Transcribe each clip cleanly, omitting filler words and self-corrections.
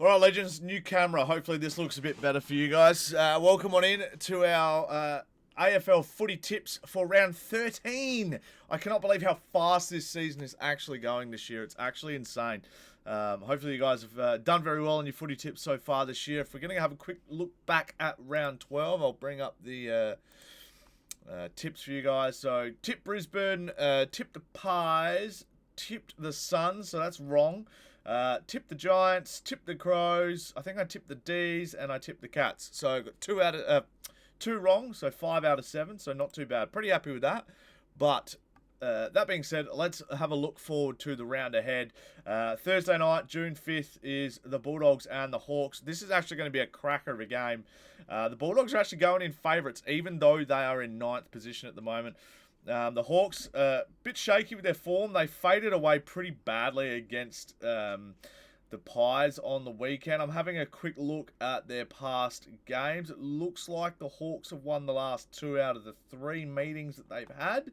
All right, legends, new camera. Hopefully this looks a bit better for you guys. Welcome on in to our AFL footy tips for round 13. I cannot believe how fast this season is actually going this year. It's actually insane. Hopefully you guys have done very well in your footy tips so far this year. If we're going to have a quick look back at round 12, I'll bring up the tips for you guys. So, tip Brisbane, tipped the Pies, tipped the Suns, so that's wrong. Tipped the Giants, tipped the Crows. I think I tipped the D's and I tipped the Cats. So I got two wrong, so 5 out of 7. So not too bad. Pretty happy with that. But that being said, let's have a look forward to the round ahead. Thursday night, June 5th, is the Bulldogs and the Hawks. This is actually going to be a cracker of a game. The Bulldogs are actually going in favourites, even though they are in 9th position at the moment. The Hawks, a bit shaky with their form. They faded away pretty badly against the Pies on the weekend. I'm having a quick look at their past games. It looks like the Hawks have won the last 2 out of the 3 meetings that they've had.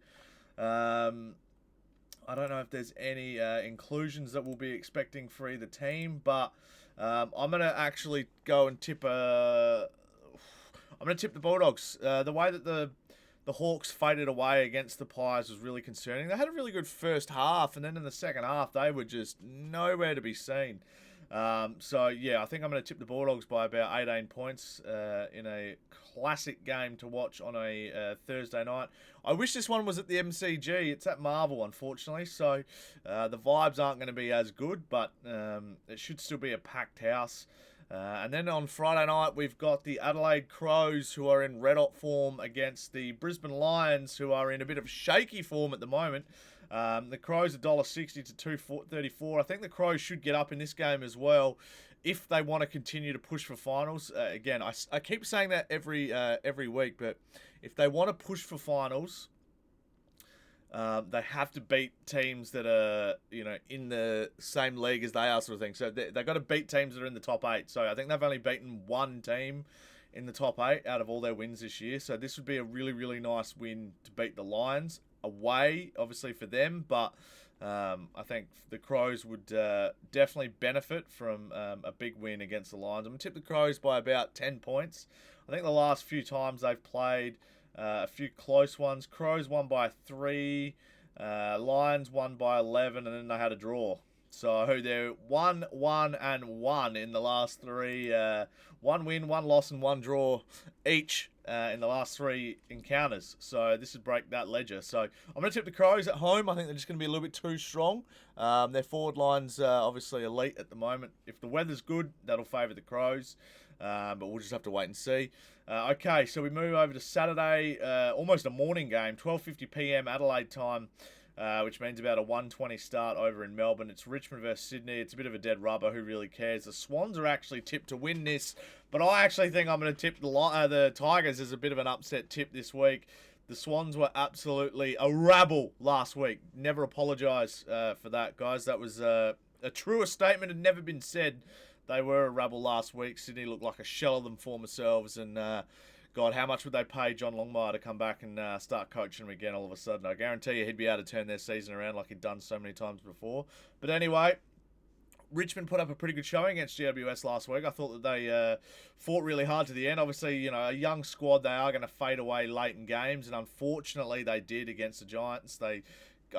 I don't know if there's any inclusions that we'll be expecting for either team, but I'm going to actually go and tip I'm going to tip the Bulldogs. The way that the Hawks faded away against the Pies was really concerning. They had a really good first half, and then in the second half, they were just nowhere to be seen. So, yeah, I think I'm going to tip the Bulldogs by about 18 points in a classic game to watch on a Thursday night. I wish this one was at the MCG. It's at Marvel, unfortunately, so the vibes aren't going to be as good, but it should still be a packed house. And then on Friday night, we've got the Adelaide Crows, who are in red-hot form, against the Brisbane Lions, who are in a bit of shaky form at the moment. The Crows $1.60 to $2.34. I think the Crows should get up in this game as well if they want to continue to push for finals. Again, I keep saying that every week, but if they want to push for finals, they have to beat teams that are, in the same league as they are, sort of thing. So they've got to beat teams that are in the top 8. So I think they've only beaten one team in the top 8 out of all their wins this year. So this would be a really, really nice win to beat the Lions away, obviously, for them. But I think the Crows would definitely benefit from a big win against the Lions. I'm going to tip the Crows by about 10 points. I think the last few times they've played, a few close ones. Crows won by 3, Lions won by 11, and then they had a draw. So they're 1-1-1 in the last 3. 1 win, 1 loss, and 1 draw each in the last 3 encounters. So this would break that ledger. So I'm going to tip the Crows at home. I think they're just going to be a little bit too strong. Their forward line's obviously elite at the moment. If the weather's good, that'll favour the Crows. But we'll just have to wait and see. Okay, so we move over to Saturday, almost a morning game, 12:50 p.m. Adelaide time, which means about a 1:20 start over in Melbourne. It's Richmond versus Sydney. It's a bit of a dead rubber. Who really cares? The Swans are actually tipped to win this, but I actually think I'm going to tip the Tigers as a bit of an upset tip this week. The Swans were absolutely a rabble last week. Never apologise for that, guys. That was a truer statement had never been said. They were a rabble last week. Sydney looked like a shell of them former selves. And, God, how much would they pay John Longmire to come back and start coaching them again all of a sudden? I guarantee you he'd be able to turn their season around like he'd done so many times before. But anyway, Richmond put up a pretty good showing against GWS last week. I thought that they fought really hard to the end. Obviously, a young squad, they are going to fade away late in games. And unfortunately, they did against the Giants. I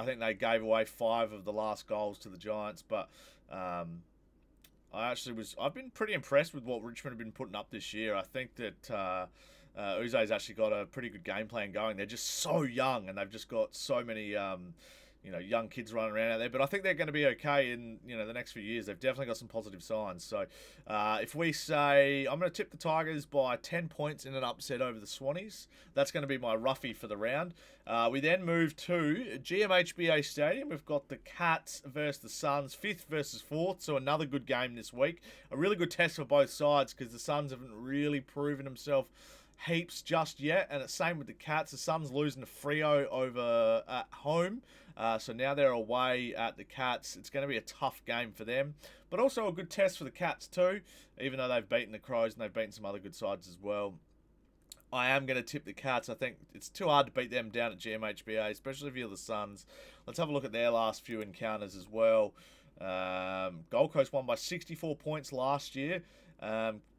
think they gave away 5 of the last goals to the Giants. But I've been pretty impressed with what Richmond have been putting up this year. I think that Uze's actually got a pretty good game plan going. They're just so young, and they've just got so many young kids running around out there. But I think they're going to be okay in the next few years. They've definitely got some positive signs. So if we say I'm going to tip the Tigers by 10 points in an upset over the Swannies, that's going to be my roughie for the round. We then move to GMHBA Stadium. We've got the Cats versus the Suns, 5th versus 4th. So another good game this week. A really good test for both sides because the Suns haven't really proven themselves heaps just yet, and it's same with the Cats. The Suns losing to Freo over at home, so now they're away at the Cats. It's going to be a tough game for them, but also a good test for the Cats too, even though they've beaten the Crows and they've beaten some other good sides as well. I am going to tip the Cats. I think it's too hard to beat them down at GMHBA, especially if you're the Suns. Let's have a look at their last few encounters as well. Gold Coast won by 64 points last year.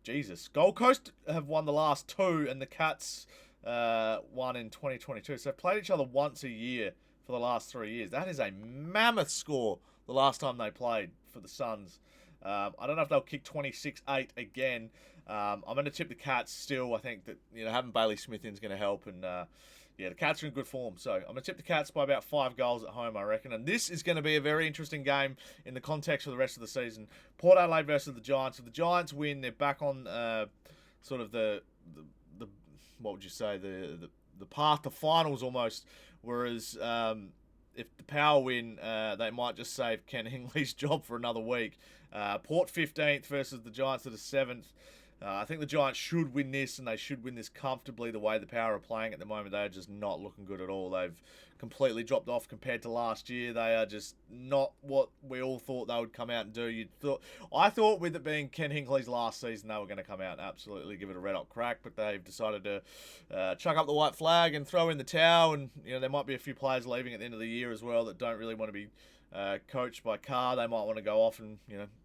Jesus. Gold Coast have won the last 2, and the Cats won in 2022. So they've played each other once a year for the last 3 years. That is a mammoth score the last time they played for the Suns. I don't know if they'll kick 26-8 again. I'm going to tip the Cats still. I think that having Bailey Smith in is going to help, and the Cats are in good form. So I'm going to tip the Cats by about 5 goals at home, I reckon. And this is going to be a very interesting game in the context of the rest of the season. Port Adelaide versus the Giants. If the Giants win, they're back on sort of the what would you say, the path to finals almost. Whereas if the Power win, they might just save Ken Hingley's job for another week. Port 15th versus the Giants at the 7th. I think the Giants should win this, and they should win this comfortably. The way the Power are playing at the moment, they're just not looking good at all. They've completely dropped off compared to last year. They are just not what we all thought they would come out and do. I thought with it being Ken Hinkley's last season, they were going to come out and absolutely give it a red-hot crack, but they've decided to chuck up the white flag and throw in the towel. And there might be a few players leaving at the end of the year as well that don't really want to be coached by Carr. They might want to go off and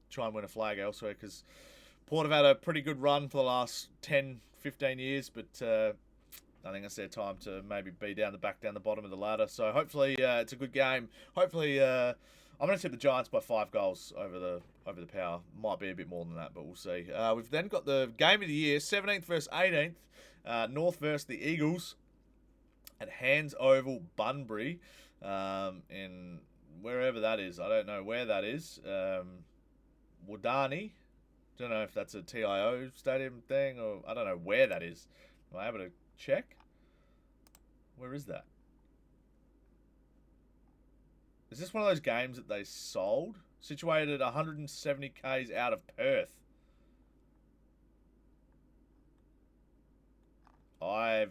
try and win a flag elsewhere, because Port have had a pretty good run for the last 10, 15 years, but I think it's their time to maybe be down the bottom of the ladder. So hopefully it's a good game. Hopefully I'm going to tip the Giants by 5 goals over the Power. Might be a bit more than that, but we'll see. We've then got the game of the year, 17th versus 18th, North versus the Eagles at Hands Oval, Bunbury, in wherever that is. I don't know where that is. Wadani. Don't know if that's a TIO stadium thing, or I don't know where that is. Am I able to check? Where is that? Is this one of those games that they sold? Situated 170 k's out of Perth. Right,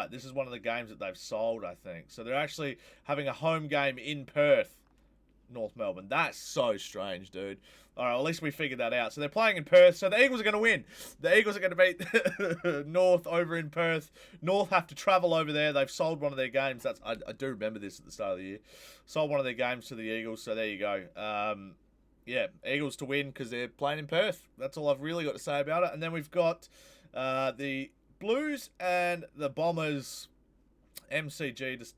this is one of the games that they've sold, I think. So they're actually having a home game in Perth, North Melbourne. That's so strange, dude. All right, well, at least we figured that out. So they're playing in Perth. So the Eagles are going to win. The Eagles are going to beat North over in Perth. North have to travel over there. They've sold one of their games. I do remember this at the start of the year. Sold one of their games to the Eagles. So there you go. Eagles to win because they're playing in Perth. That's all I've really got to say about it. And then we've got the Blues and the Bombers. MCG. It's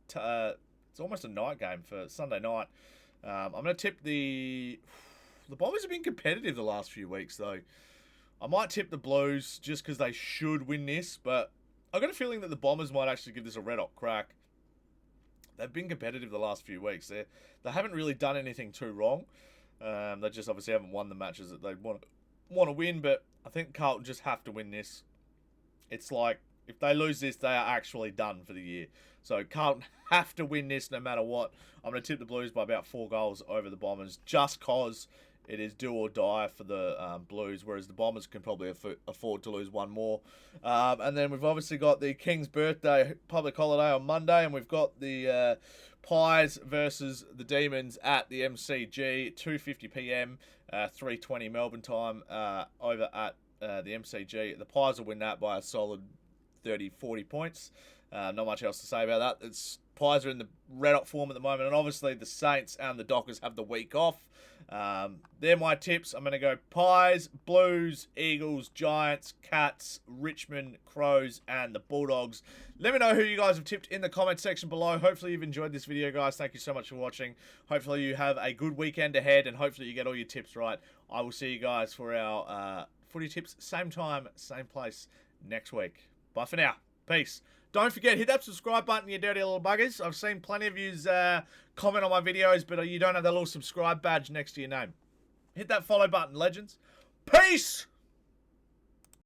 almost a night game for Sunday night. I'm going to tip the Bombers have been competitive the last few weeks, though. I might tip the Blues just because they should win this, but I've got a feeling that the Bombers might actually give this a red-hot crack. They've been competitive the last few weeks. They haven't really done anything too wrong. They just obviously haven't won the matches that they want to win, but I think Carlton just have to win this. It's like, if they lose this, they are actually done for the year. So Carlton have to win this no matter what. I'm going to tip the Blues by about 4 goals over the Bombers, just because it is do or die for the Blues, whereas the Bombers can probably afford to lose one more. And then we've obviously got the King's birthday public holiday on Monday, and we've got the Pies versus the Demons at the MCG, 2:50 p.m, 3:20 Melbourne time, over at the MCG. The Pies will win that by a solid 30-40 points. Not much else to say about that. Pies are in the red-hot form at the moment, and obviously the Saints and the Dockers have the week off. They're my tips. I'm going to go Pies, Blues, Eagles, Giants, Cats, Richmond, Crows, and the Bulldogs. Let me know who you guys have tipped in the comment section below. Hopefully you've enjoyed this video, guys. Thank you so much for watching. Hopefully you have a good weekend ahead, and hopefully you get all your tips right. I will see you guys for our footy tips, same time, same place, next week. Bye for now. Peace. Don't forget, hit that subscribe button, you dirty little buggers. I've seen plenty of yous comment on my videos, but you don't have that little subscribe badge next to your name. Hit that follow button, legends. Peace!